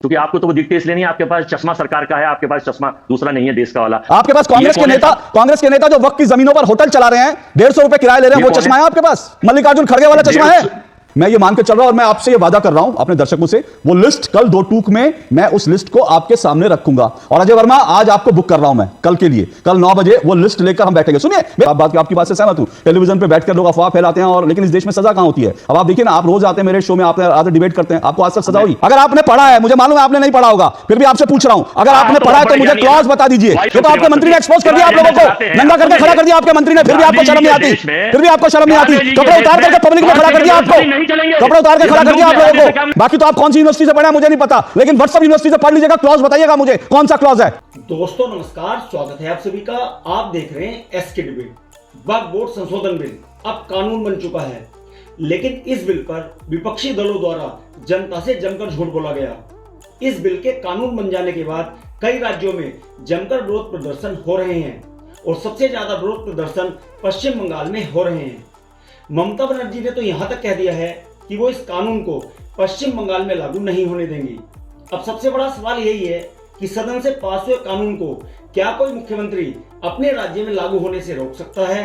क्योंकि आपको तो वो दिखते इसलिए नहीं, आपके पास चश्मा सरकार का है, आपके पास चश्मा दूसरा नहीं है देश का वाला। आपके पास कांग्रेस के नेता जो वक्त की जमीनों पर होटल चला रहे हैं, 150 रुपए किराया ले रहे हैं, वो चश्मा है आपके पास? मल्लिकार्जुन खड़गे वाला चश्मा है? मैं ये मान के चल रहा हूं और मैं आपसे ये वादा कर रहा हूं अपने दर्शकों से, वो लिस्ट कल 2 टूक में मैं उस लिस्ट को आपके सामने रखूंगा। और अजय वर्मा, आज आपको बुक कर रहा हूं मैं कल के लिए, कल 9 बजे वो लिस्ट लेकर हम बैठेंगे। सुनिए, आपकी बात से सहमत हूं, टेलीविजन पे बैठकर लोग अफवाह फैलाते हैं, और लेकिन इस देश में सजा कहां होती है? अब आप देखिए ना, आप रोज आते हैं मेरे शो में, आप आते डिबेट करते हैं, आपको आज तक सजा हुई? अगर आपने पढ़ा है, मुझे मालूम है आपने नहीं पढ़ा होगा, फिर भी आपसे पूछ रहा हूं, अगर आपने पढ़ा है तो मुझे क्लॉज बता दीजिए। तो आपके मंत्री ने एक्सपोज कर दिया आप लोगों को, नंगा करके खड़ा कर दिया आपके मंत्री ने, फिर भी आपको शर्म नहीं आती? फिर भी आपको शर्म नहीं आती? कपड़े उतार करके पब्लिक में खड़ा कर दिया आपको, कपड़े उतार खड़ा कर दिया आप लोगों को। बाकी तो आप कौन सी यूनिवर्सिटी से पढ़े हैं मुझे नहीं पता, लेकिन व्हाट्सएप यूनिवर्सिटी से पढ़ लीजिएगा। क्लॉज बताइएगा मुझे, कौन सा क्लॉज है? दोस्तों नमस्कार, स्वागत है आप सभी का। आप देख रहे हैं एसके डिबेट। वक्फ बोर्ड संशोधन बिल अब कानून बन चुका है, लेकिन इस बिल पर विपक्षी दलों द्वारा जनता से जमकर झूठ बोला गया। इस बिल के कानून बन जाने के बाद कई राज्यों में जमकर विरोध प्रदर्शन हो रहे हैं, और सबसे ज्यादा विरोध प्रदर्शन पश्चिम बंगाल में हो रहे हैं। ममता बनर्जी ने तो यहां तक कह दिया है कि वो इस कानून को पश्चिम बंगाल में लागू नहीं होने देंगी। अब सबसे बड़ा सवाल यही है कि सदन से पास हुए कानून को क्या कोई मुख्यमंत्री अपने राज्य में लागू होने से रोक सकता है?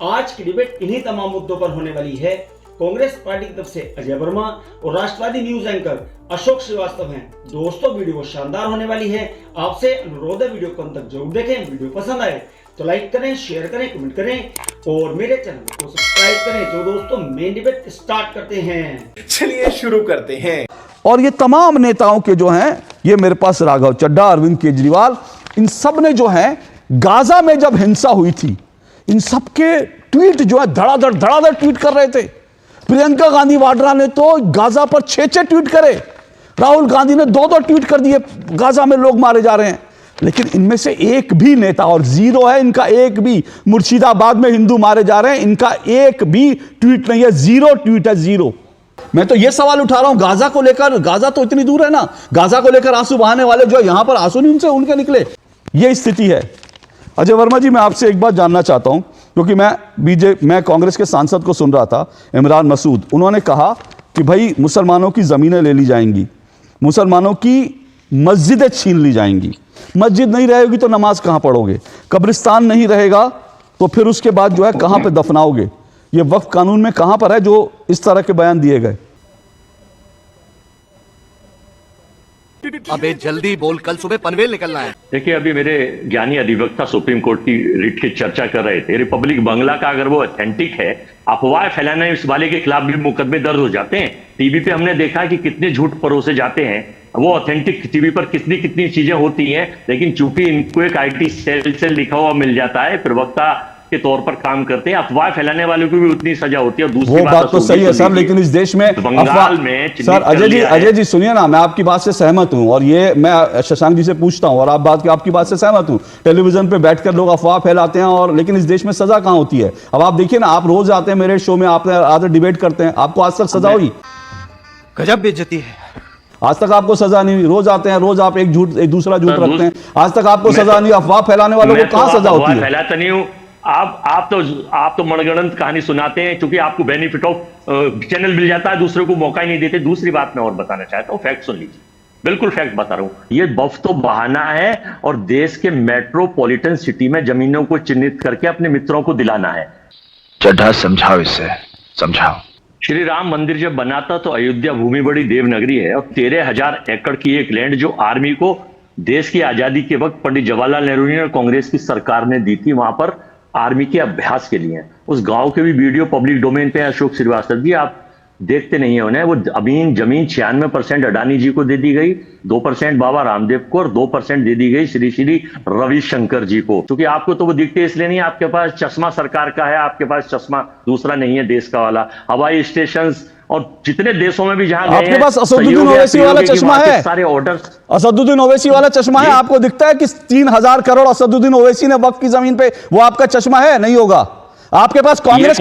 आज की डिबेट इन्हीं तमाम मुद्दों पर होने वाली है। कांग्रेस पार्टी की तरफ से अजय वर्मा और राष्ट्रवादी न्यूज एंकर अशोक श्रीवास्तव हैं। दोस्तों वीडियो शानदार होने वाली है, आपसे अनुरोध है वीडियो को अंत तक जरूर देखें। वीडियो पसंद आए तो लाइक करें, शेयर करें, कमेंट करें और मेरे चैनल को सब्सक्राइब करें। तो दोस्तों मेन डिबेट स्टार्ट करते हैं, चलिए शुरू करते हैं। और ये तमाम नेताओं के जो हैं, ये मेरे पास राघव चड्ढा, अरविंद केजरीवाल, इन सब ने जो है गाजा में जब हिंसा हुई थी, इन सब के ट्वीट जो है धड़ाधड़ ट्वीट कर रहे थे। प्रियंका गांधी वाड्रा ने तो गाजा पर 6 ट्वीट करे, राहुल गांधी ने 2 ट्वीट कर दिए, गाजा में लोग मारे जा रहे हैं। लेकिन इनमें से एक भी नेता, और जीरो है इनका एक भी, मुर्शिदाबाद में हिंदू मारे जा रहे हैं, इनका एक भी ट्वीट नहीं है, 0 ट्वीट है, 0। मैं तो यह सवाल उठा रहा हूं गाजा को लेकर, गाजा तो इतनी दूर है ना, गाजा को लेकर आंसू बहाने वाले जो यहां पर आंसू नहीं उनके निकले, यह स्थिति है। अजय वर्मा जी, मैं आपसे एक बात जानना चाहता हूं, क्योंकि मैं कांग्रेस के सांसद को सुन रहा था, इमरान मसूद, उन्होंने कहा कि भाई मुसलमानों की जमीनें ले ली जाएंगी, मुसलमानों की मस्जिदें छीन ली जाएंगी, मस्जिद नहीं रहेगी तो नमाज कहां पढ़ोगे, कब्रिस्तान नहीं रहेगा तो फिर उसके बाद जो है कहां पे दफनाओगे? ये वक्फ कानून में कहां पर है जो इस तरह के बयान दिए गए? अबे जल्दी बोल, कल सुबह पनवेल निकलना है। देखिए, अभी मेरे ज्ञानी अधिवक्ता सुप्रीम कोर्ट की रिट की चर्चा कर रहे थे। रिपब्लिक बंगला का अगर वो ऑथेंटिक है, अफवाह फैलाने वाले के खिलाफ भी मुकदमे दर्ज हो जाते हैं। टीवी पे हमने देखा कि कितने झूठ परोसे जाते हैं, वो ऑथेंटिक टीवी पर कितनी चीजें होती हैं, लेकिन चूंकि इनको एक आईटी सेल से लिखा हुआ मिल जाता है, प्रवक्ता के तौर पर काम करते हैं, अफवाह फैलाने वालों को भी उतनी सजा होती है। और दूसरी बात तो सही है सर, लेकिन इस देश में बंगाल में सर, अजय जी सुनिए ना, मैं आपकी बात से सहमत हूं, और ये मैं शशांक जी से पूछता हूं, और आपकी बात से सहमत हूं। टेलीविजन पे बैठकर लोग अफवाह फैलाते हैं, और लेकिन इस देश में सजा कहां होती है? अब आप देखिए ना, आप रोज आते हैं मेरे शो में, आप आते डिबेट करते हैं, आपको आज तक सजा हुई? गजब बेइज्जती है, आज तक आपको सजा नहीं हुई। रोज आते हैं, रोज आप एक दूसरा झूठ रखते हैं, आज तक आपको सजा नहीं। अफवाह फैलाने वालों को कहां सजा होती है? फैलाता नहीं हूं। आप तो मनगढ़ंत कहानी सुनाते हैं, क्योंकि आपको बेनिफिट ऑफ चैनल मिल जाता है, दूसरे को मौका ही नहीं देते। दूसरी बात मैं और बताना चाहता हूं, फैक्ट सुन लीजिए, बिल्कुल फैक्ट बता रहा हूं। ये वक्फ तो बहाना है, और देश के मेट्रोपॉलिटन सिटी में जमीनों को चिन्हित करके अपने मित्रों को दिलाना है। चड्ढा समझाओ, इससे समझाओ। श्री राम मंदिर जब बना था तो अयोध्या भूमि बड़ी देवनगरी है, और 13,000 एकड़ की एक लैंड जो आर्मी को देश की आजादी के वक्त पंडित जवाहरलाल नेहरू ने और कांग्रेस की सरकार ने दी थी, वहां पर आर्मी के अभ्यास के लिए। उस गांव के भी वीडियो पब्लिक डोमेन पे है। अशोक श्रीवास्तव जी, आप देखते नहीं है उन्हें। वो जमीन 96% अडानी जी को दे दी गई, 2% बाबा रामदेव को, और 2% दे दी गई श्री श्री रविशंकर जी को। क्योंकि आपको तो वो दिखते इसलिए नहीं, आपके पास चश्मा सरकार का है, आपके पास चश्मा दूसरा नहीं है देश का वाला। हवाई स्टेशन और जितने देशों में भी जहां गए आपके पास असदुद्दीन ओवैसी वाला चश्मा है, सारे ऑर्डर्स असदुद्दीन ओवैसी वाला चश्मा है, आपको दिखता है कि 3,000 करोड़ असदुद्दीन ओवैसी ने वक्फ की जमीन पे, वो आपका चश्मा है? नहीं होगा। आपके पास कांग्रेस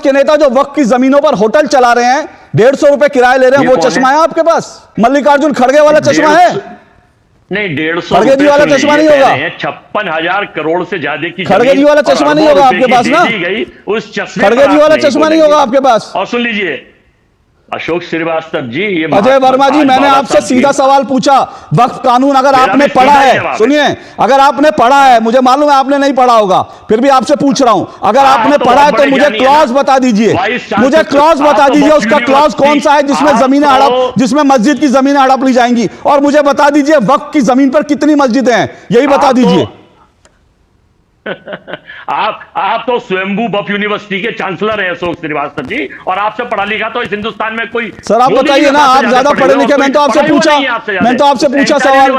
के नेता जो वक्फ की जमीनों पर होटल चला रहे हैं, 150 रुपए किराया ले रहे हैं, वो चश्मा है आपके पास? मल्लिकार्जुन खड़गे वाला चश्मा है? नहीं, 150 खड़गे जी वाला चश्मा नहीं होगा। 56,000 करोड़ से ज्यादा की खड़गे जी वाला चश्मा नहीं होगा आपके पास ना? उस चश्मे खड़गे जी वाला चश्मा नहीं होगा आपके पास। और सुन लीजिए, अशोक श्रीवास्तव जी, ये अजय वर्मा जी, मैंने आपसे सीधा सवाल पूछा। वक्फ कानून अगर आपने पढ़ा है, सुनिए, अगर आपने पढ़ा है, मुझे मालूम है आपने नहीं पढ़ा होगा, फिर भी आपसे पूछ रहा हूं, अगर आपने पढ़ा है तो मुझे क्लॉज बता दीजिए, मुझे क्लॉज बता दीजिए, उसका क्लॉज कौन सा है जिसमें जमीनें हड़प, जिसमें मस्जिद की जमीनें हड़प ली जाएंगी, और मुझे बता दीजिए वक्फ की जमीन पर कितनी मस्जिदें हैं, यही बता दीजिए। आप तो स्वयंभू बफ यूनिवर्सिटी के चांसलर हैं अशोक श्रीवास्तव जी, और आपसे पढ़ा लिखा तो इस हिंदुस्तान में कोई। सर आप बताइए ना, आप ज्यादा पढ़े लिखे, मैंने तो आपसे पूछा, सवाल।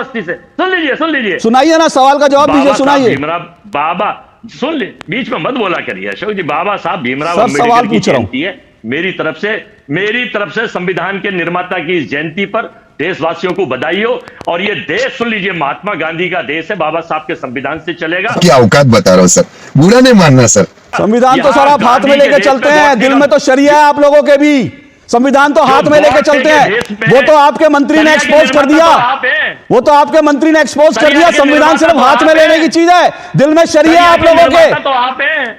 सुन लीजिए, सुनाइए ना, सवाल का जवाब दीजिए, सुनाइए। बाबा सुन ले, बीच में मत बोला करिए अशोक जी। बाबा साहब भीमराव सवाल पूछ रहा जयंती है मेरी तरफ से संविधान के निर्माता की इस जयंती पर देशवासियों को बधाई हो। और ये देश, सुन लीजिए, महात्मा गांधी का देश है, बाबा साहब के संविधान से चलेगा। क्या औकात बता रहा हूं सर, बुरा नहीं मानना सर। संविधान तो सर आप हाथ में लेके चलते हैं, दिल में तो शरिया है आप लोगों के भी। संविधान तो हाथ में लेके चलते हैं, वो तो आपके मंत्री ने एक्सपोज कर दिया, वो तो आपके मंत्री ने एक्सपोज कर दिया। संविधान सिर्फ हाथ में लेने की चीज है, दिल में शरिया है आप लोगों के,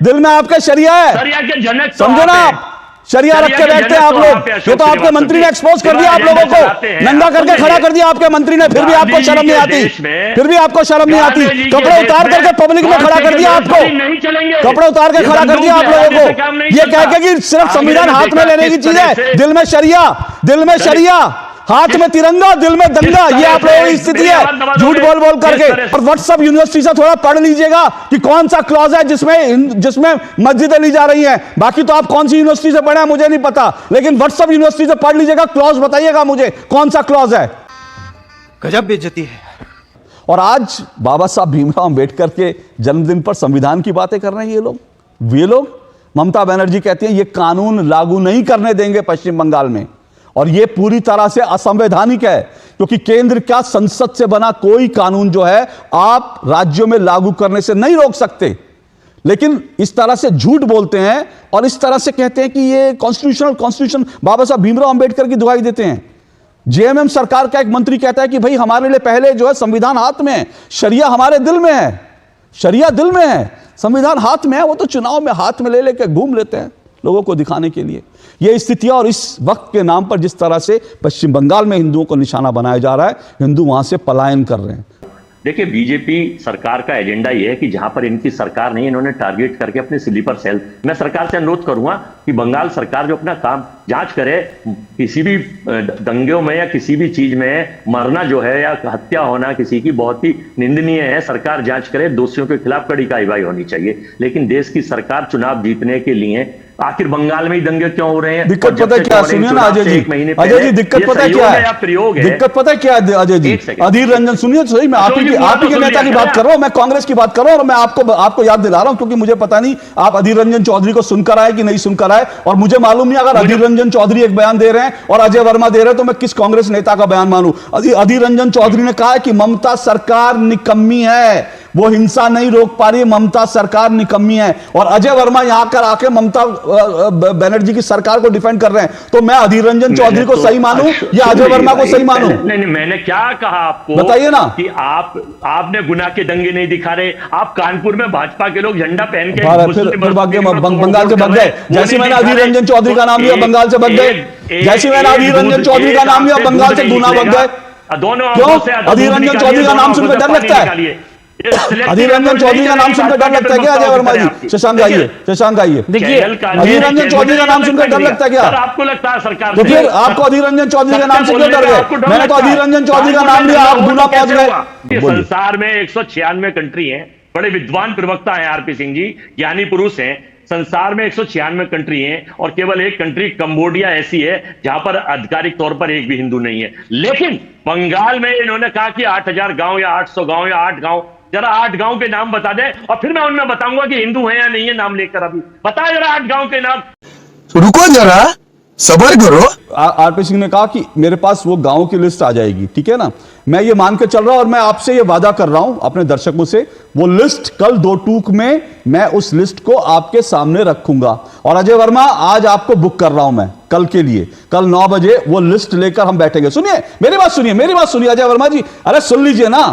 दिल में आपके शरिया है, समझो ना आप। शरिया रख के बैठते हैं आप लोग, ये तो आपके मंत्री ने एक्सपोज कर दिया आप लोगों को, नंगा करके खड़ा कर दिया आपके मंत्री ने, फिर भी आपको शर्म नहीं आती, फिर भी आपको शर्म नहीं आती। कपड़े उतार करके पब्लिक में खड़ा कर दिया आपको, कपड़े उतार के खड़ा कर दिया आप लोगों को, ये कह के कि सिर्फ संविधान हाथ में लेने की चीज है, दिल में शरिया, हाथ में तिरंगा, दिल में दंगा, ये आप लोगों की स्थिति है, झूठ बोल करके। और व्हाट्सएप यूनिवर्सिटी से थोड़ा पढ़ लीजिएगा कि कौन सा क्लॉज है जिसमें मस्जिदें ली जा रही हैं। बाकी तो आप कौन सी यूनिवर्सिटी से पढ़े हैं मुझे नहीं पता, लेकिन व्हाट्सएप यूनिवर्सिटी से पढ़ लीजिएगा, क्लॉज बताइएगा मुझे कौन सा क्लॉज है। गजब बेइज्जती है। और आज बाबा साहब भीमराव अंबेडकर के जन्मदिन पर संविधान की बातें कर रहे हैं ये लोग। ममता बनर्जी कहती हैं ये कानून लागू नहीं करने देंगे पश्चिम बंगाल में, और यह पूरी तरह से असंवैधानिक है, क्योंकि केंद्र का संसद से बना कोई कानून जो है आप राज्यों में लागू करने से नहीं रोक सकते। लेकिन इस तरह से झूठ बोलते हैं और इस तरह से कहते हैं कि ये कॉन्स्टिट्यूशन बाबा साहब भीमराव अंबेडकर की दुहाई देते हैं। जेएमएम सरकार का एक मंत्री कहता है कि भाई हमारे लिए पहले जो है संविधान हाथ में है, शरिया हमारे दिल में है, शरिया दिल में है, संविधान हाथ में है, वो तो चुनाव में हाथ में ले लेकर घूम लेते हैं लोगों को दिखाने के लिए। ये स्थितियां और इस वक्त के नाम पर जिस तरह से पश्चिम बंगाल में हिंदुओं को निशाना बनाया जा रहा है, हिंदू वहां से पलायन कर रहे हैं। देखिए, बीजेपी सरकार का एजेंडा यह है कि जहां पर इनकी सरकार नहीं, इन्होंने टारगेट करके अपने स्लीपर सेल। मैं सरकार से अनुरोध करूंगा कि बंगाल सरकार जो अपना काम जांच करे, किसी भी दंगों में या किसी भी चीज में मरना जो है या हत्या होना किसी की बहुत ही निंदनीय है। सरकार जांच करे, दोषियों के खिलाफ कड़ी कार्रवाई होनी चाहिए। लेकिन देश की सरकार चुनाव जीतने के लिए, आखिर बंगाल में ही दंगे क्यों हो रहे हैं? दिक्कत पता क्या, सुनिए ना अजय जी, दिक्कत पता क्या है, दिक्कत पता क्या है अजय जी, अधीर रंजन, सुनिए सही, मैं आप ही के नेता की बात कर रहा हूं, मैं कांग्रेस की बात कर रहा हूं, और मैं आपको याद दिला रहा हूं, क्योंकि मुझे पता नहीं आप अधीर रंजन चौधरी को सुनकर आए कि नहीं सुनकर आए, और मुझे मालूम नहीं अगर अधीर रंजन चौधरी एक बयान दे रहे हैं और अजय वर्मा दे रहे हैं तो मैं किस कांग्रेस नेता का बयान मानूं। अधीर रंजन चौधरी ने कहा है कि ममता सरकार निकम्मी है, वो हिंसा नहीं रोक पा रही, ममता सरकार निकम्मी है, और अजय वर्मा यहां कर आके ममता बनर्जी की सरकार को डिफेंड कर रहे हैं। तो मैं अधीर रंजन चौधरी को सही मानूं या अजय वर्मा को सही मानूं? नहीं, मैंने क्या कहा आपको, बताइए ना कि आपने गुनाह के दंगे नहीं दिखा रहे। आप कानपुर में भाजपा के लोग झंडा पहन के फिर बंगाल से भग गए, जैसे मैंने अधीर रंजन चौधरी का नाम लिया बंगाल से भग गए, जैसे मैंने अधीर रंजन चौधरी का नाम लिया बंगाल से गुना भग गए। क्यों? अधीर रंजन चौधरी का नाम सुनकर डर लगता है? अधीर रंजन चौधरी का नाम सुनकर डर लगता है क्या अजय वर्मा जी? शशांक आइए, देखिए, अधीर रंजन चौधरी का नाम सुनकर डर लगता है क्या आपको? लगता है सरकार, तो फिर आपको अधीर रंजन चौधरी का नाम से क्यों डर गए? मैंने तो अधीर रंजन चौधरी का नाम लिया, आप गुना पहुंच गए। संसार में 196 कंट्री हैं, बड़े विद्वान प्रवक्ता हैं आरपी सिंह जी, ज्ञानी पुरुष हैं। संसार में 196 कंट्री हैं और केवल एक कंट्री कंबोडिया ऐसी है जहां पर आधिकारिक तौर पर एक भी हिंदू नहीं है। लेकिन बंगाल में इन्होंने कहा कि 8000 गांव या 800 गांव या 8 गांव, जरा 8 गांव के नाम बता दें और फिर मैं उनमें बताऊंगा कि हिंदू है या नहीं है। नाम लेकर अभी बताए जरा 8 गांव के नाम। रुको जरा, सबर करो। आरपी सिंह ने कहा कि मेरे पास वो गांव की लिस्ट आ जाएगी, ठीक है ना, मैं ये मान के चल रहा हूं और मैं आपसे ये वादा कर रहा हूं अपने दर्शकों से, वो लिस्ट कल 2 टूक में मैं उस लिस्ट को आपके सामने रखूंगा। और अजय वर्मा, आज आपको बुक कर रहा हूं मैं कल के लिए, कल 9 बजे वो लिस्ट लेकर हम बैठेंगे। सुनिए मेरी बात सुनिए अजय वर्मा जी, अरे सुन लीजिए ना,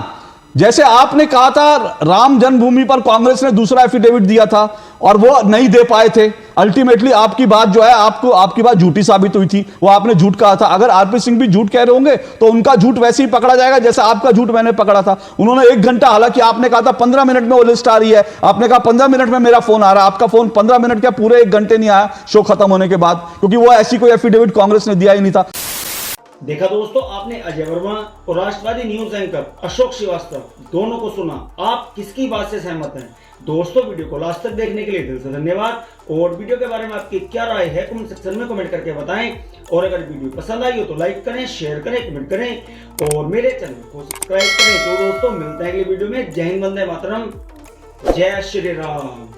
जैसे आपने कहा था राम जन्मभूमि पर कांग्रेस ने दूसरा एफिडेविट दिया था और वो नहीं दे पाए थे, अल्टीमेटली आपकी बात जो है आपकी बात झूठी साबित हुई थी, वो आपने झूठ कहा था। अगर आरपी सिंह भी झूठ कह रहे होंगे तो उनका झूठ वैसे ही पकड़ा जाएगा जैसे आपका झूठ मैंने पकड़ा था। उन्होंने 1 घंटा, हालांकि आपने कहा था 15 मिनट में वो लिस्ट आ रही है, आपने कहा 15 मिनट में मेरा फोन आ रहा है, आपका फोन 15 मिनट क्या पूरे 1 घंटे नहीं आया शो खत्म होने के बाद, क्योंकि वो ऐसी कोई एफिडेविट कांग्रेस ने दिया ही नहीं था। देखा दोस्तों, आपने अजय वर्मा और राष्ट्रवादी न्यूज एंकर अशोक श्रीवास्तव दोनों को सुना। आप किसकी बात से सहमत हैं? दोस्तों, वीडियो को लास्ट तक देखने के लिए दिल से धन्यवाद। और वीडियो के बारे में आपकी क्या राय है कमेंट सेक्शन में कमेंट करके बताएं। और अगर वीडियो पसंद आई हो तो लाइक करें, शेयर करें, कमेंट करें और मेरे चैनल को सब्सक्राइब करें। तो दोस्तों, मिलते हैं अगले वीडियो में। जय हिंद, वंदे मातरम, जय श्री राम।